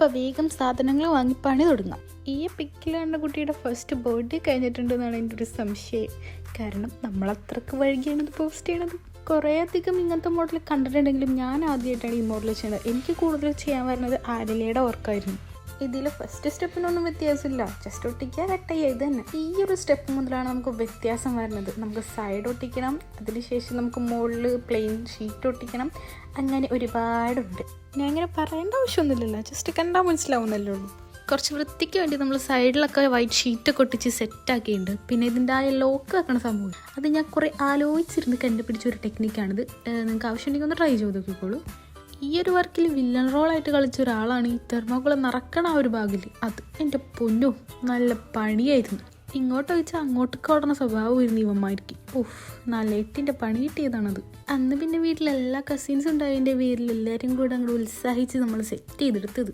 അപ്പോൾ വേഗം സാധനങ്ങൾ വാങ്ങി പണി തുടങ്ങാം. ഈ പിക്കിൽ കണ്ട കുട്ടിയുടെ ഫസ്റ്റ് ബർത്ത്ഡേ കഴിഞ്ഞിട്ടുണ്ടെന്നാണ് എൻ്റെ ഒരു സംശയം. കാരണം നമ്മളത്രക്ക് വൈകിയാണ് ഇത് പോസ്റ്റ് ചെയ്യണത്. കുറേ അധികം ഇങ്ങനത്തെ മോഡൽ കണ്ടിട്ടുണ്ടെങ്കിലും ഞാൻ ആദ്യമായിട്ടാണ് ഈ മോഡൽ ചെയ്യുന്നത്. എനിക്ക് കൂടുതൽ ചെയ്യാൻ വരുന്നത് ആഡിലയുടെ വർക്കായിരുന്നു. ഇതിൽ ഫസ്റ്റ് സ്റ്റെപ്പിനൊന്നും വ്യത്യാസമില്ല, ജസ്റ്റ് ഒട്ടിക്കുക, കട്ട് ചെയ്യുക, ഇത് തന്നെ. ഈ ഒരു സ്റ്റെപ്പ് മുതലാണ് നമുക്ക് വ്യത്യാസം വരുന്നത്. നമുക്ക് സൈഡ് ഒട്ടിക്കണം, അതിനുശേഷം നമുക്ക് മുകളിൽ പ്ലെയിൻ ഷീറ്റ് ഒട്ടിക്കണം, അങ്ങനെ ഒരുപാടുണ്ട്. ഞാൻ ഇങ്ങനെ പറയേണ്ട ആവശ്യമൊന്നുമില്ലല്ലോ, ജസ്റ്റ് കണ്ടാൽ മനസ്സിലാവുന്നല്ലേ ഉള്ളൂ. കുറച്ച് വൃത്തിക്ക് വേണ്ടി നമ്മൾ സൈഡിലൊക്കെ വൈറ്റ് ഷീറ്റൊക്കെ ഒട്ടിച്ച് സെറ്റാക്കിയിട്ടുണ്ട്. പിന്നെ ഇതിൻ്റെ ആ ലോക്ക് വെക്കണ സംഭവം അത് ഞാൻ കുറേ ആലോചിച്ചിരുന്ന് കണ്ടുപിടിച്ച ഒരു ടെക്നിക്കാണിത്. നിങ്ങൾക്ക് ആവശ്യമുണ്ടെങ്കിൽ ഒന്ന് ട്രൈ ചെയ്ത് നോക്കിക്കോളൂ. ഈ ഒരു വർക്കിൽ വില്ലൻ റോളായിട്ട് കളിച്ച ഒരാളാണ് ഈ തെർമോക്കോൾ നിറക്കണ ആ ഒരു ഭാഗിൽ. അത് എൻ്റെ പൊന്നോ നല്ല പണിയായിരുന്നു. ഇങ്ങോട്ട് വെച്ചാൽ അങ്ങോട്ടൊക്കെ ഓടുന്ന സ്വഭാവമായിരുന്നു ഇവന്മാർക്ക്. നല്ല 8ൻ്റെ പണി കിട്ടിയതാണത്. അന്ന് പിന്നെ വീട്ടിലെല്ലാ കസിൻസും ഉണ്ടായതിൻ്റെ പേരിൽ എല്ലാവരും കൂടെ അങ്ങോട്ട് ഉത്സാഹിച്ച് നമ്മൾ സെറ്റ് ചെയ്തെടുത്തത്.